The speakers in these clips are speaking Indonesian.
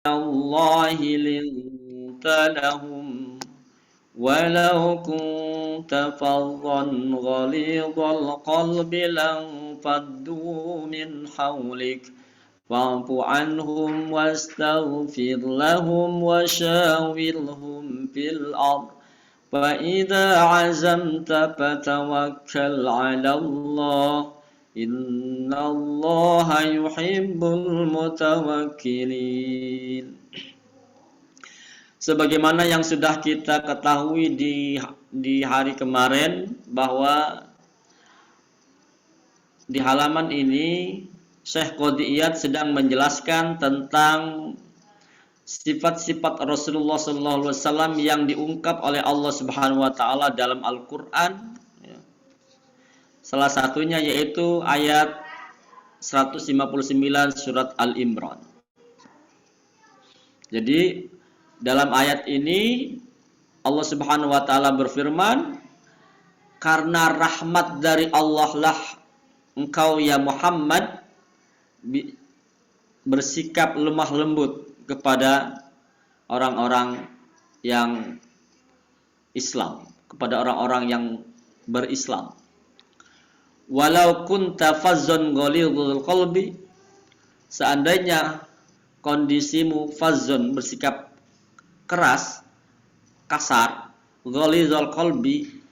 الله لنت لهم ولو كنت فظا غليظ القلب لانفضوا من حولك فاعف عنهم واستغفر لهم وشاورهم في الأمر فإذا عزمت فتوكل على الله إن الله يحب المتوكلين. Sebagaimana yang sudah kita ketahui di hari kemarin, bahwa di halaman ini Syekh Qadhi Iyad sedang menjelaskan tentang sifat-sifat Rasulullah SAW yang diungkap oleh Allah Subhanahu Wa Taala dalam Al-Quran. Salah satunya yaitu ayat 159 surat Al-Imran. Jadi dalam ayat ini Allah Subhanahu wa taala berfirman, karena rahmat dari Allah lah engkau ya Muhammad bersikap lemah lembut kepada orang-orang yang Islam, kepada orang-orang yang berislam. Walau kunta fazzon ghalidhul qalbi, seandainya kondisimu fazzon bersikap keras, kasar, ghalidhul qalbi,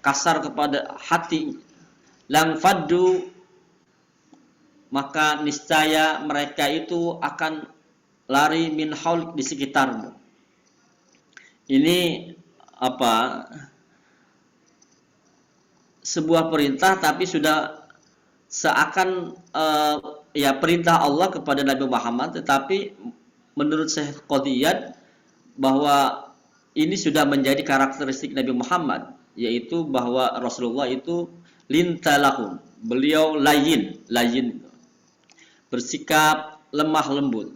kasar kepada hati, lang faddu, maka niscaya mereka itu akan lari min haulik, di sekitarmu. Ini apa? Sebuah perintah, tapi sudah seakan ya perintah Allah kepada Nabi Muhammad, tetapi menurut Syekh Qadhi Iyad bahwa ini sudah menjadi karakteristik Nabi Muhammad, yaitu bahwa Rasulullah itu lintalahum, beliau layin, bersikap lemah lembut.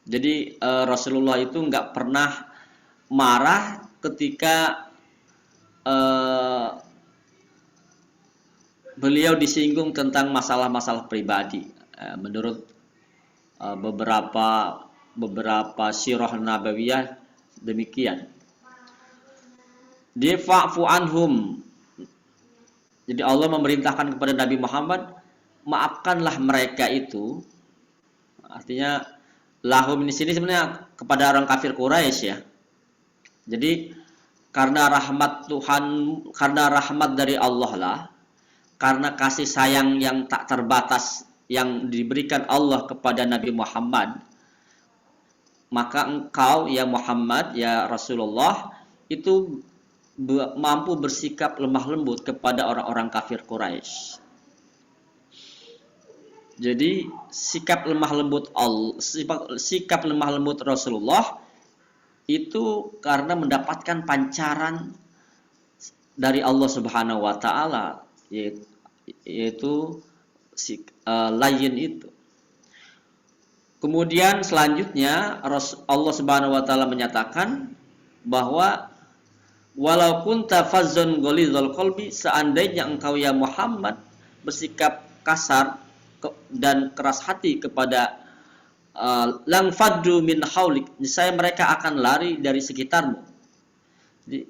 Jadi Rasulullah itu nggak pernah marah ketika beliau disinggung tentang masalah-masalah pribadi. Menurut beberapa sirah nabawiyah demikian. Dia fa'fu anhum. Jadi Allah memerintahkan kepada Nabi Muhammad, maafkanlah mereka itu. Artinya lahum di sini sebenarnya kepada orang kafir Quraisy ya. Jadi karena rahmat Tuhan, karena rahmat dari Allah lah, karena kasih sayang yang tak terbatas yang diberikan Allah kepada Nabi Muhammad, maka engkau ya Muhammad, ya Rasulullah, itu mampu bersikap lemah lembut kepada orang-orang kafir Quraisy. Jadi sikap lemah lembut Rasulullah itu karena mendapatkan pancaran dari Allah Subhanahu wa taala, yaitu layin itu. Kemudian selanjutnya Allah Subhanahu wa taala menyatakan bahwa walau kunta fazzon ghalidhal qalbi, seandainya engkau ya Muhammad bersikap kasar dan keras hati kepada lang faddu min haulik, niscaya mereka akan lari dari sekitarmu. Jadi,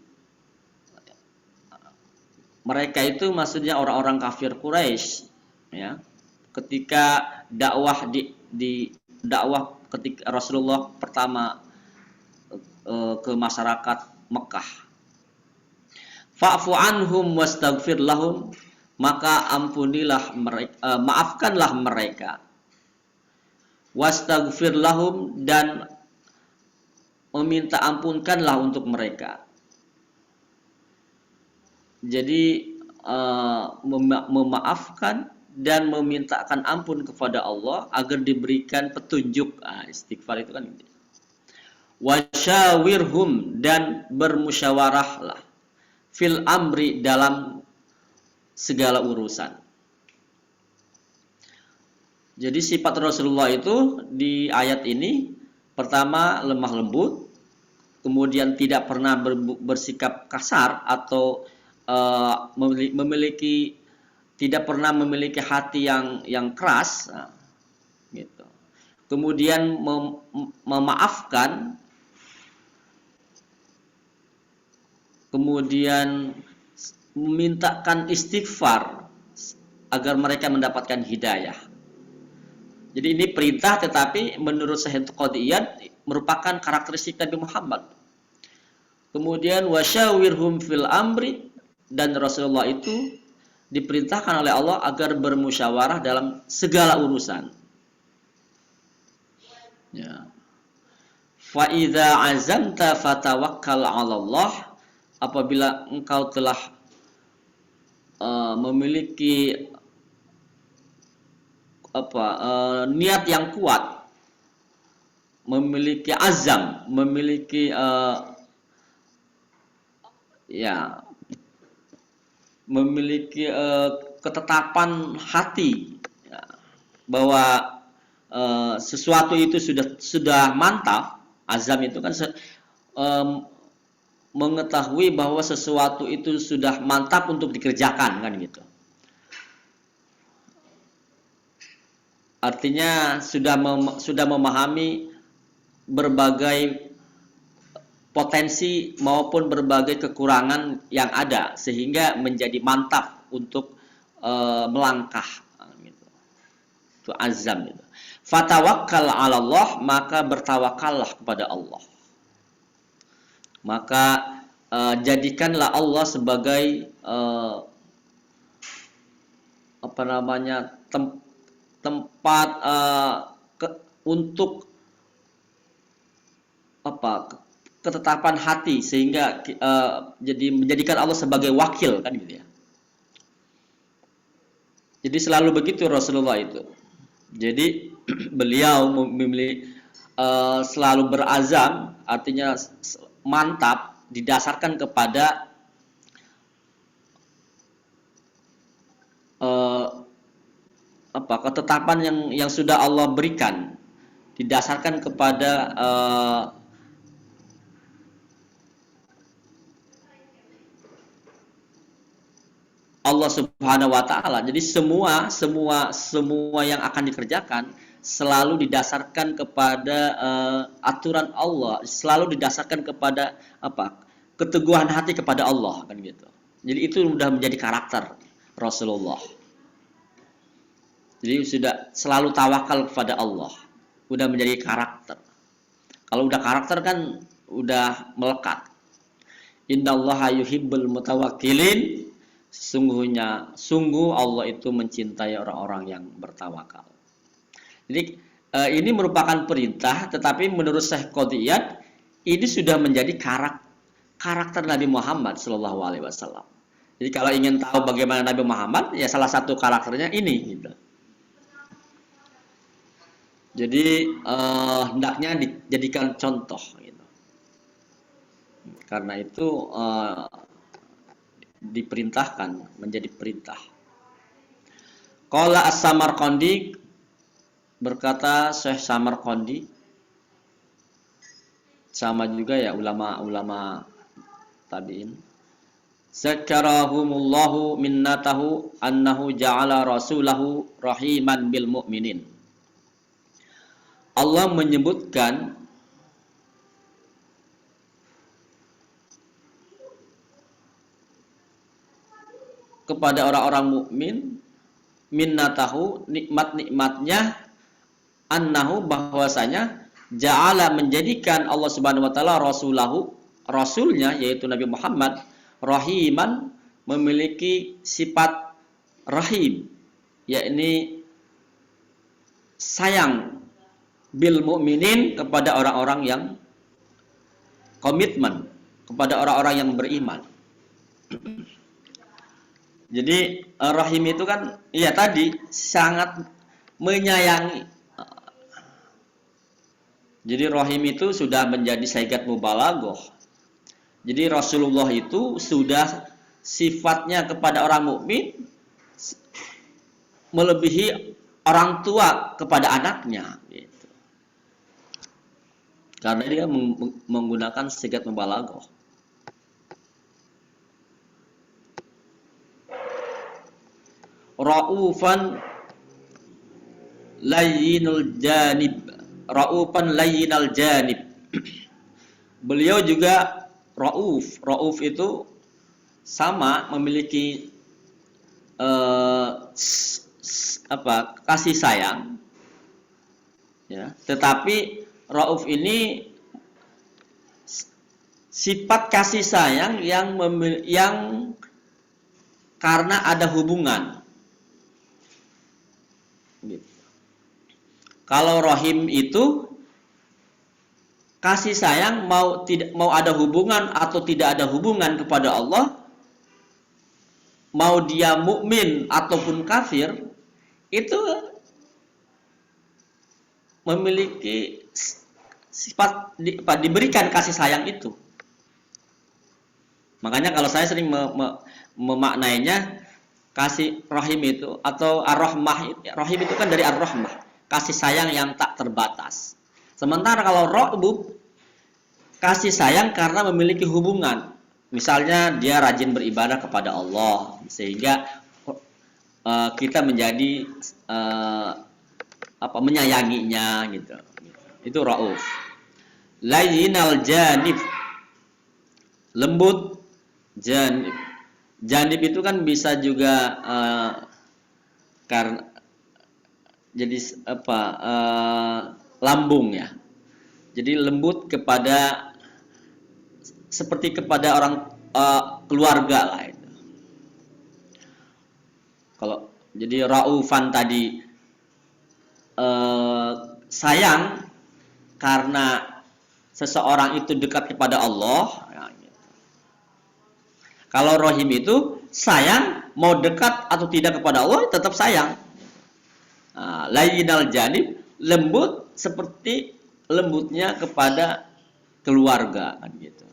mereka itu maksudnya orang-orang kafir Quraisy ya. Ketika dakwah dakwah ketika Rasulullah pertama ke masyarakat Mekah, fa'fu anhum wastaghfir lahum, maka ampunilah mereka, maafkanlah mereka, wastaghfir lahum, dan meminta ampunkanlah untuk mereka. Jadi memaafkan dan memintakan ampun kepada Allah agar diberikan petunjuk. Istighfar itu kan ini. Wasyawirhum, dan bermusyawarahlah fil amri, dalam segala urusan. Jadi sifat Rasulullah itu di ayat ini, pertama lemah lembut, kemudian tidak pernah bersikap kasar atau memiliki tidak pernah memiliki hati yang keras, nah, gitu. Kemudian memaafkan, kemudian memintakan istighfar agar mereka mendapatkan hidayah. Jadi ini perintah, tetapi menurut Sahih Qadiyat merupakan karakteristik Nabi Muhammad. Kemudian wasyawirhum fil amri, dan Rasulullah itu diperintahkan oleh Allah agar bermusyawarah dalam segala urusan. Ya. Fa idza azamta fatawakkal 'ala Allah, apabila engkau telah memiliki niat yang kuat, memiliki azam, memiliki memiliki ketetapan hati, ya, bahwa sesuatu itu sudah mantap. Azam itu kan mengetahui bahwa sesuatu itu sudah mantap untuk dikerjakan, kan gitu. Artinya sudah memahami berbagai potensi maupun berbagai kekurangan yang ada, sehingga menjadi mantap untuk melangkah, gitu. Itu azam itu. Fatawakkal 'ala Allah, maka bertawakallah kepada Allah. Maka jadikanlah Allah sebagai tempat untuk ketetapan hati, sehingga jadi menjadikan Allah sebagai wakil, kan gitu ya. Jadi selalu begitu Rasulullah itu. Jadi beliau selalu berazam, artinya mantap, didasarkan kepada ketetapan yang sudah Allah berikan, didasarkan kepada Allah Subhanahu wa taala. Jadi semua yang akan dikerjakan selalu didasarkan kepada aturan Allah, selalu didasarkan kepada keteguhan hati kepada Allah, kan gitu. Jadi itu sudah menjadi karakter Rasulullah. Jadi sudah selalu tawakal kepada Allah, sudah menjadi karakter. Kalau udah karakter kan udah melekat. Innallaha yuhibbul mutawakkilin. Sungguh Allah itu mencintai orang-orang yang bertawakal. Jadi ini merupakan perintah, tetapi menurut Syekh Qadiyat ini sudah menjadi karakter Nabi Muhammad SAW. Jadi kalau ingin tahu bagaimana Nabi Muhammad, ya salah satu karakternya ini, gitu. Jadi hendaknya dijadikan contoh, gitu. Karena itu diperintahkan, menjadi perintah. Qala As-Samarqandi, berkata Syekh Samarqandi, sama juga ya ulama tabi'in, zakarahumullahu minnatahu annahu ja'ala rasulahu rahiman bil mu'minin. Allah menyebutkan kepada orang-orang mukmin, minnatahu, nikmat-nikmatnya, annahu, bahwasanya, ja'ala, menjadikan Allah Subhanahu wa taala rasulahu, rasulnya yaitu Nabi Muhammad, rahiman, memiliki sifat rahim, yakni sayang, bil mukminin, kepada orang-orang yang komitmen, kepada orang-orang yang beriman. Jadi rahim itu kan, ya tadi, sangat menyayangi. Jadi rahim itu sudah menjadi saigat mubalaghah. Jadi Rasulullah itu sudah sifatnya kepada orang mukmin melebihi orang tua kepada anaknya, gitu. Karena dia menggunakan saigat mubalaghah. raufan layyinul janib. Raufan layyinal janib. Beliau juga rauf. Rauf itu sama memiliki kasih sayang, ya. Tetapi rauf ini sifat kasih sayang yang karena ada hubungan. Gitu. Kalau rahim itu kasih sayang mau ada hubungan atau tidak ada hubungan kepada Allah, mau dia mukmin ataupun kafir, itu memiliki sifat diberikan kasih sayang itu. Makanya kalau saya sering memaknainya kasih rahim itu atau ar-rahmah, rahim itu kan dari ar-rahmah, kasih sayang yang tak terbatas. Sementara kalau ra'bub, kasih sayang karena memiliki hubungan. Misalnya dia rajin beribadah kepada Allah sehingga kita menjadi menyayanginya gitu. Itu rauf. Layyinal janib, lembut janib. Janib itu kan bisa juga karena jadi lambung ya. Jadi lembut kepada seperti kepada orang keluarga lah itu. Kalau jadi raufan tadi sayang karena seseorang itu dekat kepada Allah. Ya, gitu. Kalau rahim itu sayang mau dekat atau tidak kepada Allah tetap sayang. Layyinal janib, lembut seperti lembutnya kepada keluarga kan gitu.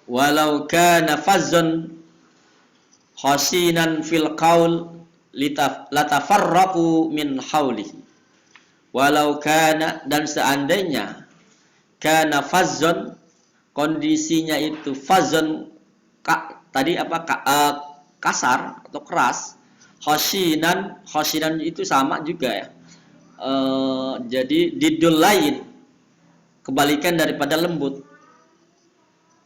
Walau kana fazzun khasinan fil qaul latafarraqu min haulihi. Walau kana, dan seandainya kana fazzun, kondisinya itu fazzun kasar atau keras, khasinan itu sama juga ya. Jadi didul lain, kebalikan daripada lembut.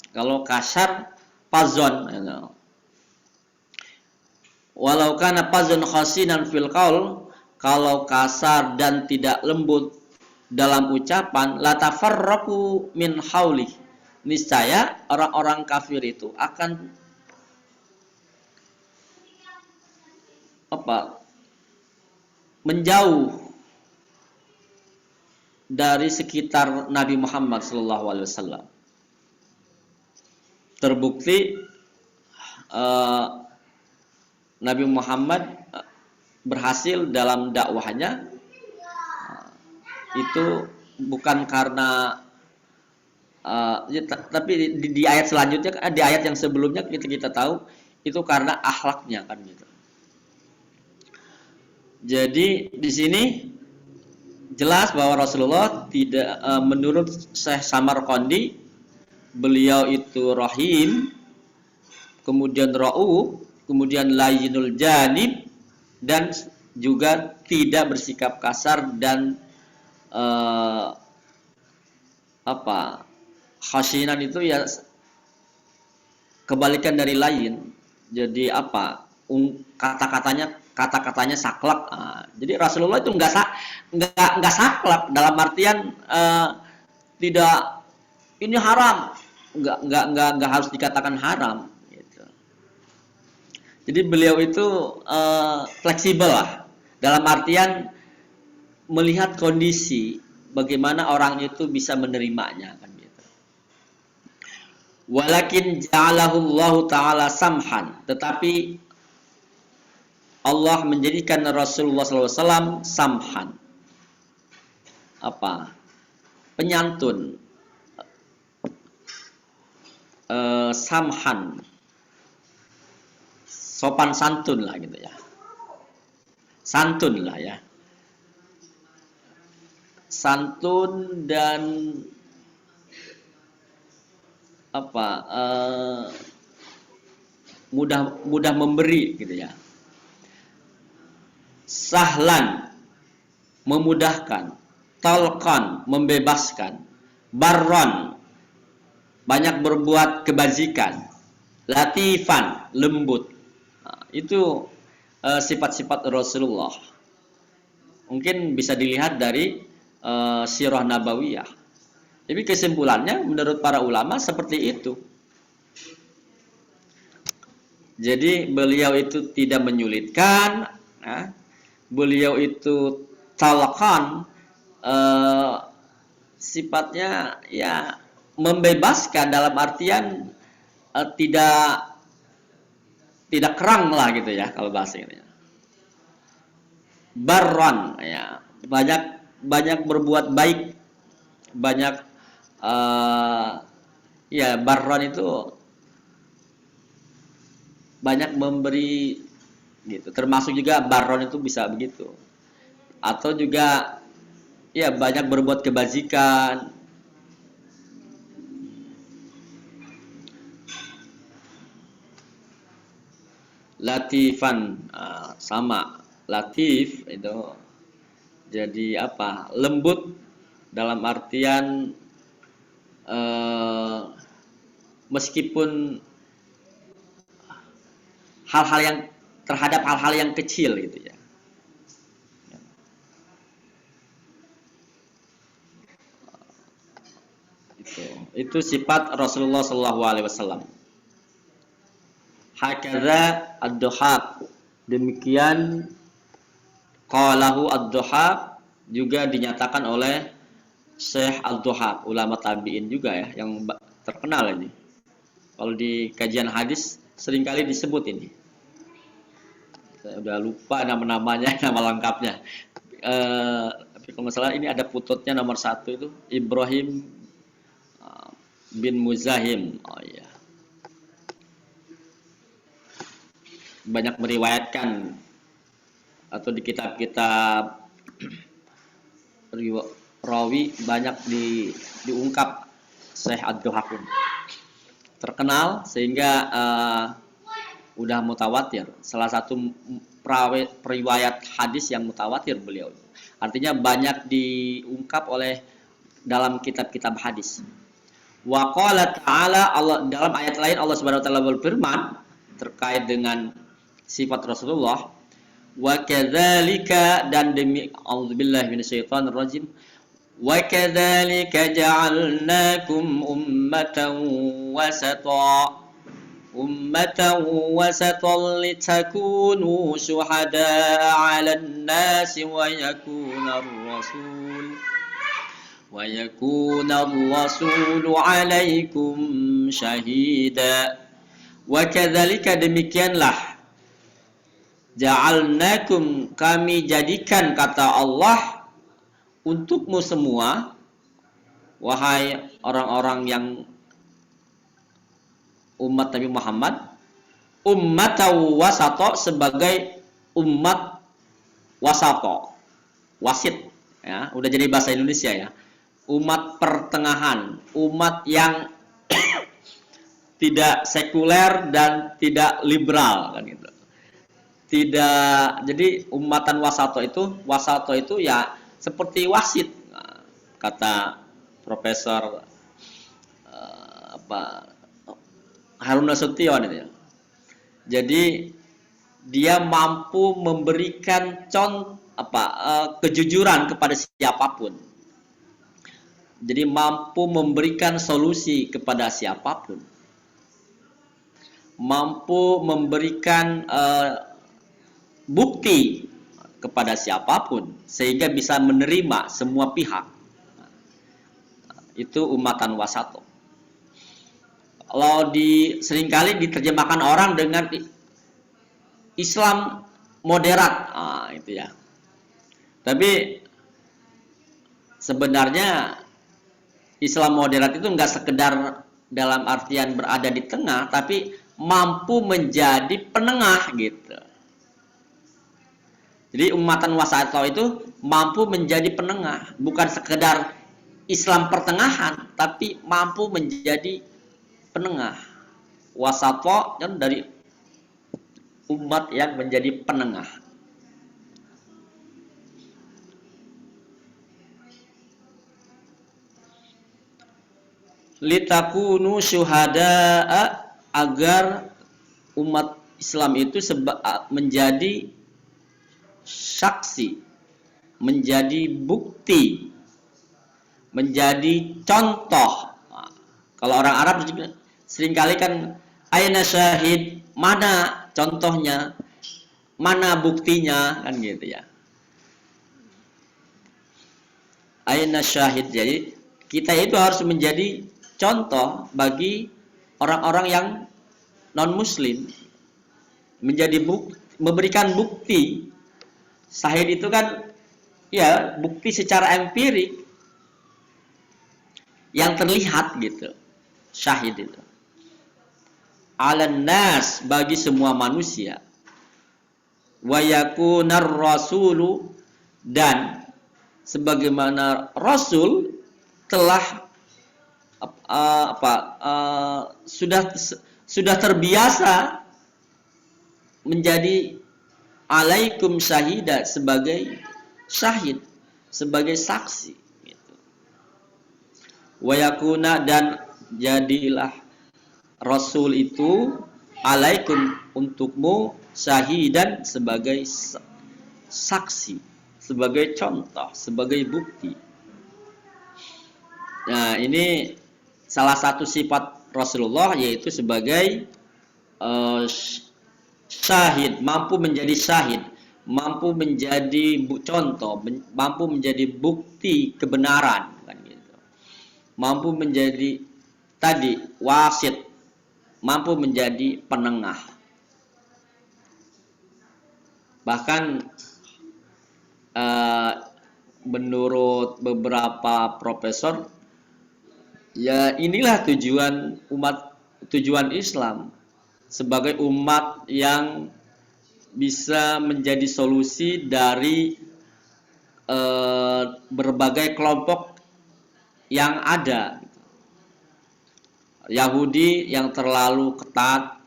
Kalau kasar fazon, walau kana fazon khasinan fil qaul, kalau kasar dan tidak lembut dalam ucapan, latafarraqu min hauli, niscaya orang-orang kafir itu akan menjauh dari sekitar Nabi Muhammad SAW. Terbukti Nabi Muhammad berhasil dalam dakwahnya itu bukan karena tapi di ayat selanjutnya, di ayat yang sebelumnya kita tahu itu karena akhlaknya kan gitu. Jadi di sini jelas bahwa Rasulullah tidak menurut Syekh Samarqandi, beliau itu rahim, kemudian rauf, kemudian layyinul janib, dan juga tidak bersikap kasar dan khasinan itu ya kebalikan dari lain. Jadi kata-katanya saklek. Jadi Rasulullah itu enggak saklek dalam artian tidak ini haram, enggak harus dikatakan haram gitu. Jadi beliau itu fleksibel lah, dalam artian melihat kondisi bagaimana orang itu bisa menerimanya kan gitu. Walakin ja'alahu Allah taala samhan, tetapi Allah menjadikan Rasulullah SAW samhan, penyantun, samhan, sopan santun lah gitu ya, santun lah ya, santun dan mudah memberi gitu ya. Sahlan, memudahkan. Talqan, membebaskan. Barron, banyak berbuat kebajikan. Latifan, lembut. Nah, itu sifat-sifat Rasulullah. Mungkin bisa dilihat dari sirah nabawiyah. Jadi kesimpulannya menurut para ulama seperti itu. Jadi beliau itu tidak menyulitkan, ya. Beliau itu talqan, sifatnya ya membebaskan dalam artian tidak kerang lah gitu ya kalau bahasa ini. Barron ya, banyak berbuat baik, banyak ya barron itu banyak memberi gitu. Termasuk juga barron itu bisa begitu. Atau juga ya banyak berbuat kebajikan. Latifan, sama latif itu jadi apa? Lembut dalam artian meskipun hal-hal yang terhadap hal-hal yang kecil gitu ya. Itu sifat Rasulullah Shallallahu Alaihi Wasallam. Hakadha ad-duhaq, demikian qalahu ad-duhaq juga dinyatakan oleh Syekh ad-Duhaq, ulama tabi'in juga ya, yang terkenal ini. Kalau di kajian hadis seringkali disebut ini. Saya udah lupa nama-namanya, nama lengkapnya. Tapi kalau masalah ini ada pututnya nomor 1 itu Ibrahim bin Muzahim. Oh iya. Banyak meriwayatkan atau di kitab-kitab rawi banyak diungkap Syekh ad-Duhaq terkenal sehingga udah mutawatir, salah satu periwayat hadis yang mutawatir beliau. Artinya banyak diungkap oleh dalam kitab-kitab hadis. Wa qala ta'ala, Allah dalam ayat lain Allah Subhanahu wa taala berfirman terkait dengan sifat Rasulullah, wa kadzalika, dan demi auzubillahi minasyaitonir rajim, wa kadzalika ja'alnakum ummatan wasatan litakunu syuhada'a 'alan nasi wa yakuna ar-rasulu 'alaikum syahida. Wa kadzalika, demikianlah, ja'alnakum, kami jadikan, kata Allah, untukmu semua, wahai orang-orang yang umat Nabi Muhammad, ummatan wasato, sebagai umat wasato, wasit ya, udah jadi bahasa Indonesia ya, umat pertengahan, umat yang tidak sekuler dan tidak liberal kan gitu. Tidak, jadi umatan wasato itu ya seperti wasit, nah, kata Profesor Harun Nasution itu ya. Jadi dia mampu memberikan kejujuran kepada siapapun. Jadi mampu memberikan solusi kepada siapapun. Mampu memberikan bukti kepada siapapun sehingga bisa menerima semua pihak. Itu umatan wasato. Kalau seringkali diterjemahkan orang dengan Islam moderat, itu ya. Tapi sebenarnya Islam moderat itu enggak sekedar dalam artian berada di tengah, tapi mampu menjadi penengah gitu. Jadi umatan wasato itu mampu menjadi penengah, bukan sekedar Islam pertengahan, tapi mampu menjadi penengah. Wasato kan dari umat yang menjadi penengah. Litakunu syuhada'a, agar umat Islam itu menjadi saksi, menjadi bukti, menjadi contoh. Nah, kalau orang Arab seringkali kan aina syahid, mana contohnya, mana buktinya, kan gitu ya. Aina syahid, jadi kita itu harus menjadi contoh bagi orang-orang yang non-muslim, menjadi memberikan bukti. Syahid itu kan ya bukti secara empirik yang terlihat gitu. Syahid itu alan nas, bagi semua manusia. Wa yakunar rasulu, dan sebagaimana rasul telah sudah terbiasa menjadi alaikum syahida, sebagai syahid, sebagai saksi gitu. Wa yakuna, dan jadilah rasul itu alaikum, untukmu, syahidan, sebagai saksi, sebagai contoh, sebagai bukti. Nah, ini salah satu sifat Rasulullah, yaitu sebagai syahid, mampu menjadi syahid, mampu menjadi contoh, mampu menjadi bukti kebenaran, kan gitu. Mampu menjadi tadi wasit, mampu menjadi penengah. Bahkan menurut beberapa profesor, ya inilah tujuan Islam, sebagai umat yang bisa menjadi solusi dari berbagai kelompok yang ada. Yahudi yang terlalu ketat,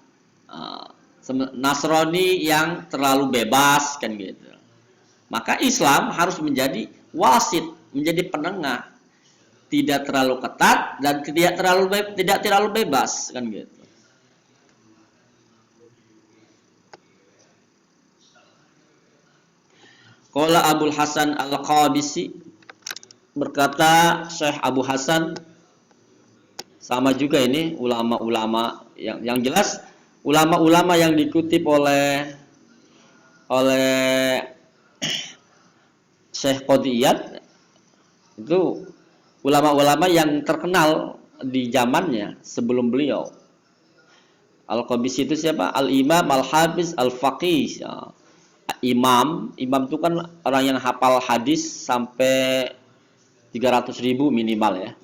Nasrani yang terlalu bebas, kan gitu. Maka Islam harus menjadi wasit, menjadi penengah, tidak terlalu ketat dan tidak terlalu bebas, kan gitu. Qala Abul Hasan Al-Qabisi, berkata Syekh Abu Hasan, sama juga ini ulama-ulama yang jelas, ulama-ulama yang dikutip oleh Syekh Qodiyat itu ulama-ulama yang terkenal di zamannya sebelum beliau. Al-Qabisi itu siapa? Al-Imam Al-Hafiz Al-Faqih. Imam itu kan orang yang hafal hadis sampai 300.000 minimal ya.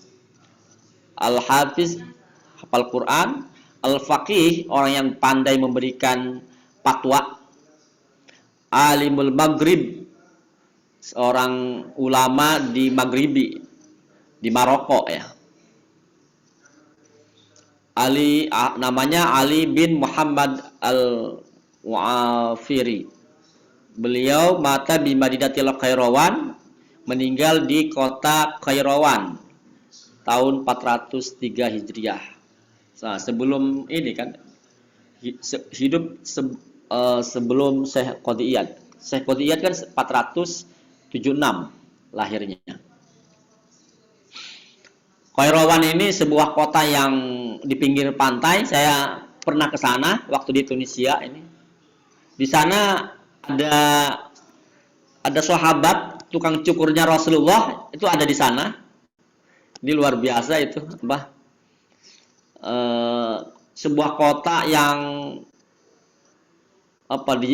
Al-Hafiz hafal Quran, Al-Faqih orang yang pandai memberikan fatwa, Alimul Maghrib seorang ulama di Maghribi, di Maroko ya. Namanya Ali bin Muhammad Al-Wafiri. Beliau mata di Madinatul Qairawan, meninggal di kota Qairawan tahun 403 Hijriah. Nah, sebelum ini kan hidup sebelum Syekh Qodiyat. Syekh Qodiyat kan 476 lahirnya. Qairawan ini sebuah kota yang di pinggir pantai. Saya pernah ke sana waktu di Tunisia ini. Di sana ada sahabat tukang cukurnya Rasulullah, itu ada di sana. Ini luar biasa itu, sebuah kota yang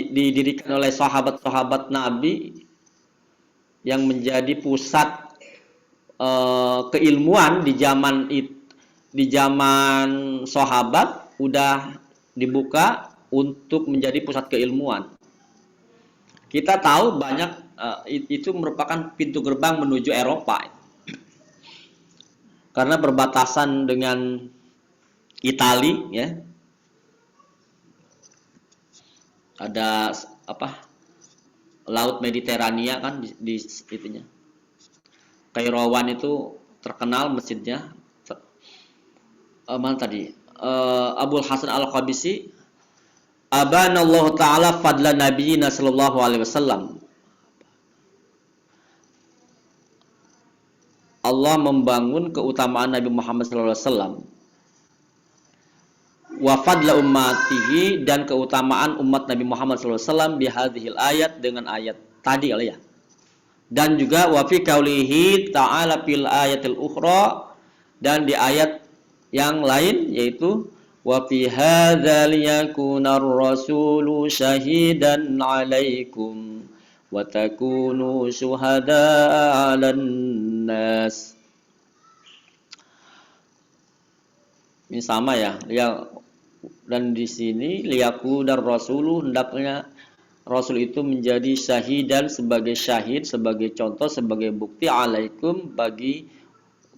didirikan oleh sahabat-sahabat Nabi, yang menjadi pusat keilmuan di zaman sahabat, udah dibuka untuk menjadi pusat keilmuan. Kita tahu banyak itu merupakan pintu gerbang menuju Eropa, karena berbatasan dengan Italia ya. ada apa? Laut Mediterania kan di itunya. Kairawan itu terkenal masjidnya. Mana tadi? Abul Hasan Al-Qabisi abanallahu taala fadla nabiyina sallallahu alaihi wasallam. Allah membangun keutamaan Nabi Muhammad sallallahu alaihi wasallam. Wa fadla ummatihi, dan keutamaan umat Nabi Muhammad sallallahu alaihi wasallam bihadhil ayat, dengan ayat tadi ya. Dan juga wa fi qaulihi ta'ala fil ayatil ukhra, dan di ayat yang lain yaitu wa fi hadzal yakunar rasulu syahidan 'alaikum wa takunu syuhada'a 'alan nas. Ini sama ya. Dan di sini liyakunar rasulu, hendaknya Rasul itu menjadi syahidan, sebagai syahid, sebagai contoh, sebagai bukti, alaikum, bagi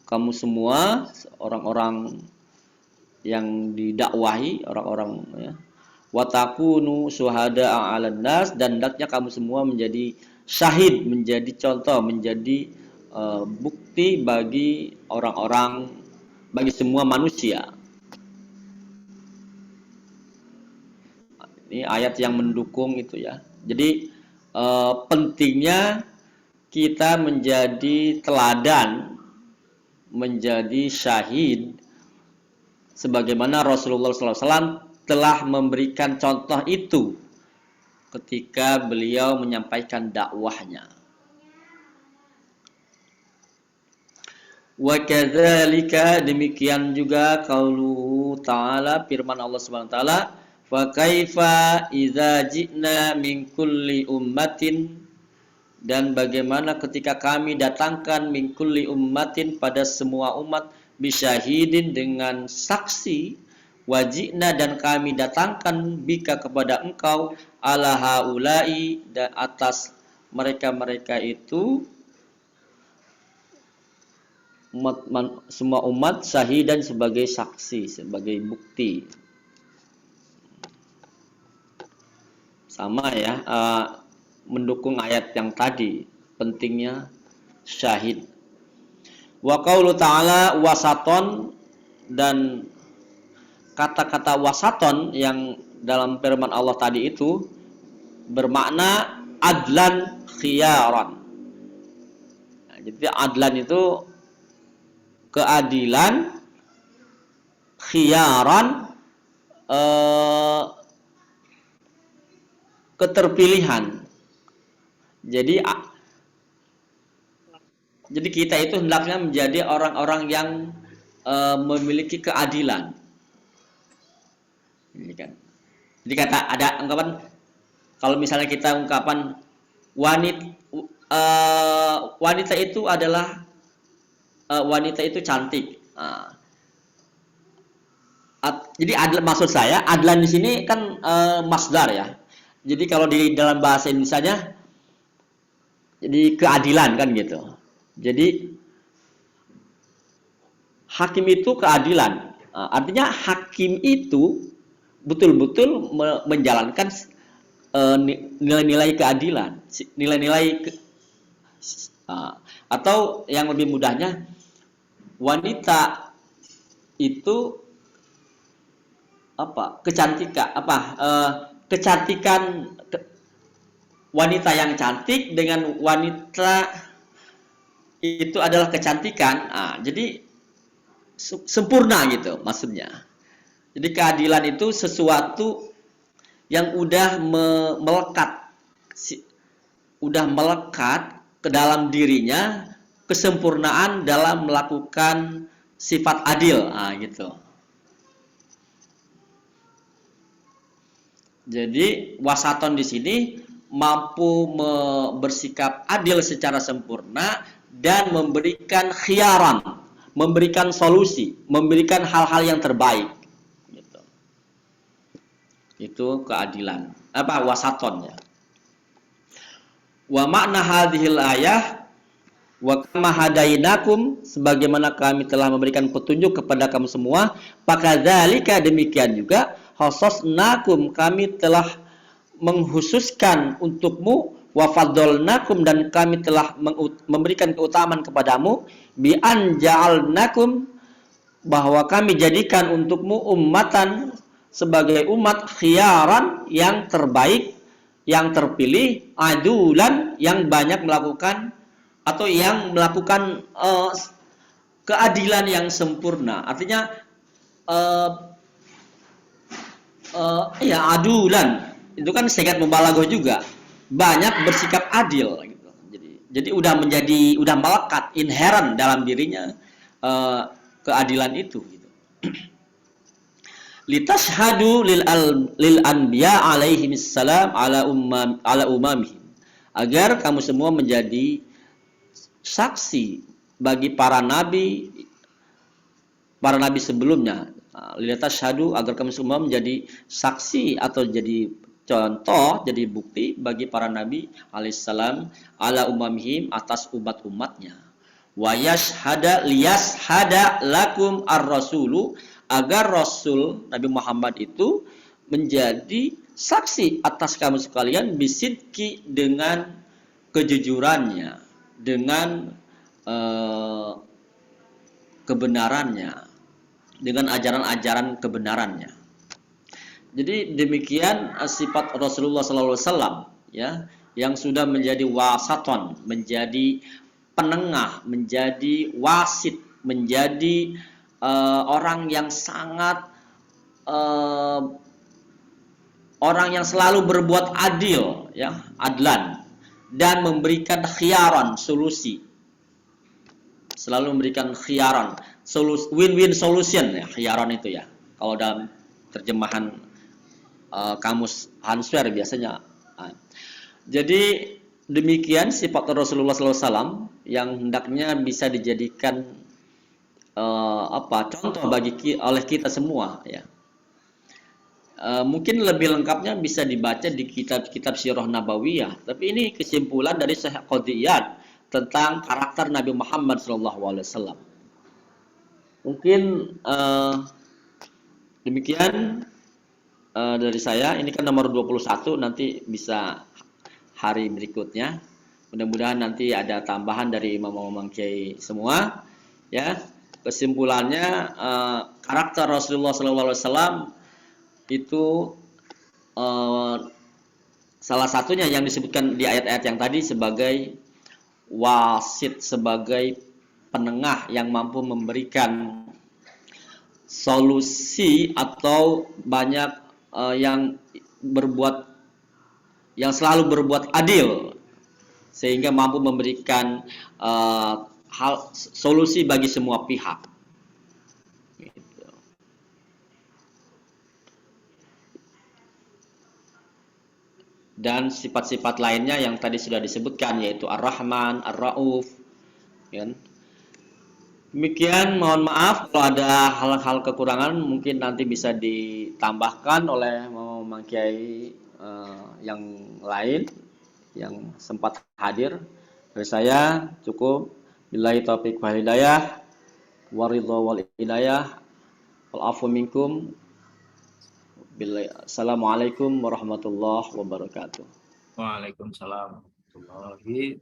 kamu semua, orang-orang yang didakwahi, orang-orang ya. Wa takunu syuhada'a 'alan nas, dan hendaknya kamu semua menjadi syahid, menjadi contoh, menjadi bukti bagi orang-orang, bagi semua manusia. Ini ayat yang mendukung itu ya. Jadi pentingnya kita menjadi teladan, menjadi syahid, sebagaimana Rasulullah SAW telah memberikan contoh itu ketika beliau menyampaikan dakwahnya. Wa kadzalika, demikian juga qauluhu ta'ala, firman Allah Subhanahu wa taala, fa kaifa idza ji'na min kulli ummatin, dan bagaimana ketika kami datangkan min kulli ummatin, pada semua umat, bisyahidin, dengan saksi, wajibna, dan kami datangkan bika, kepada engkau, ala haulai, dan atas mereka-mereka itu, semua umat, syahidan, sebagai saksi, sebagai bukti. Sama ya, mendukung ayat yang tadi, pentingnya syahid. Wa qaulu ta'ala wasaton, dan kata-kata wasaton yang dalam firman Allah tadi itu bermakna adlan khiyaran. Nah, jadi adlan itu keadilan, khiyaran keterpilihan. Jadi kita itu hendaknya menjadi orang-orang yang memiliki keadilan. Ini kan. Jadi kata ada ungkapan, kalau misalnya kita ungkapan wanita itu adalah wanita itu cantik. Jadi adlan, maksud saya adlan di sini kan masdar ya. Jadi kalau di dalam bahasa Indonesianya jadi keadilan kan gitu. Jadi hakim itu keadilan. Artinya hakim itu betul-betul menjalankan nilai-nilai keadilan, nilai-nilai atau yang lebih mudahnya, wanita itu kecantikan wanita yang cantik dengan wanita itu adalah kecantikan. Jadi sempurna gitu maksudnya. Jadi keadilan itu sesuatu yang udah melekat ke dalam dirinya, kesempurnaan dalam melakukan sifat adil, gitu. Jadi wasaton di sini mampu bersikap adil secara sempurna dan memberikan khiyaran, memberikan solusi, memberikan hal-hal yang terbaik. Gitu. Itu keadilan. Wasaton ya. Wa makna hadhil ayah wa kama hadainakum, sebagaimana kami telah memberikan petunjuk kepada kamu semua, pakadzalika, demikian juga khososnakum, kami telah menghususkan untukmu, wa faddalnakum, dan kami telah memberikan keutamaan kepadamu, bi an ja'alnakum, bahwa kami jadikan untukmu ummatan, sebagai umat, khiyaran, yang terbaik, yang terpilih, adulan, yang banyak melakukan atau yang melakukan keadilan yang sempurna. Artinya ya adulan itu kan sekat mubalaghah juga, banyak bersikap adil gitu. Jadi udah melekat inherent dalam dirinya keadilan itu gitu. Litashhadu lil anbiya alaihi salam ala umamihim, agar kamu semua menjadi saksi bagi para nabi sebelumnya. Litashhadu, agar kamu semua menjadi saksi atau jadi contoh, jadi bukti bagi para nabi alaihissalam, ala umamihim, atas umat-umatnya. Wa yashhada liyashhada lakum ar-rasulu, agar Rasul Nabi Muhammad itu menjadi saksi atas kamu sekalian, bisidki, dengan kejujurannya, dengan kebenarannya, dengan ajaran-ajaran kebenarannya. Jadi demikian sifat Rasulullah SAW, ya, yang sudah menjadi wasaton, menjadi penengah, menjadi wasit, menjadi orang yang sangat orang yang selalu berbuat adil, ya, adlan, dan memberikan khiyaran, solusi, selalu memberikan khiyaran, win-win solution, ya, khiyaran itu, ya, kalau dalam terjemahan kamus Hanswer biasanya. Jadi demikian sifat Rasulullah SAW yang hendaknya bisa dijadikan contoh oleh kita semua, ya. Mungkin lebih lengkapnya bisa dibaca di kitab-kitab Sirah Nabawiyah, tapi ini kesimpulan dari Syekh Qadiyat tentang karakter Nabi Muhammad SAW. Mungkin demikian dari saya. Ini kan nomor 21, nanti bisa hari berikutnya. Mudah-mudahan nanti ada tambahan dari imam-imam kiai semua, ya. Kesimpulannya, karakter Rasulullah SAW itu salah satunya yang disebutkan di ayat-ayat yang tadi sebagai wasit, sebagai penengah yang mampu memberikan solusi atau banyak yang selalu berbuat adil, sehingga mampu memberikan solusi bagi semua pihak. Gitu. Dan sifat-sifat lainnya yang tadi sudah disebutkan, yaitu Ar-Rahman, Ar-Rauf. Ya. Demikian, mohon maaf kalau ada hal-hal kekurangan, mungkin nanti bisa ditambahkan oleh Mang Kiai yang lain yang sempat hadir. Dari saya cukup. Billahi taufiq wal hidayah, waridha wal hidayah, wal afu minkum. Assalamualaikum warahmatullahi wabarakatuh. Waalaikumsalam warahmatullahi